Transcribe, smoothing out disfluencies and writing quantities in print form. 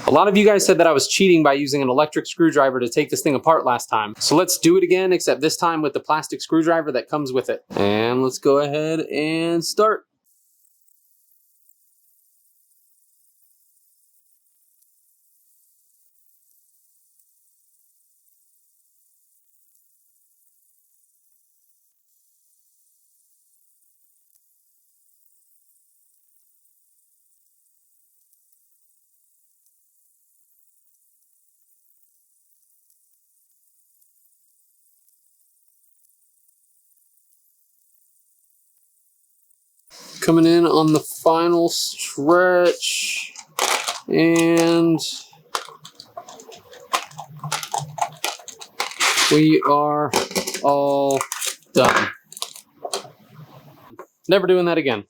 A lot of you guys said that I was cheating by using an electric screwdriver to take this thing apart last time. So let's do it again, except this time with the plastic screwdriver that comes with it. And let's go ahead and start. Coming in on the final stretch, and we are all done. Never doing that again.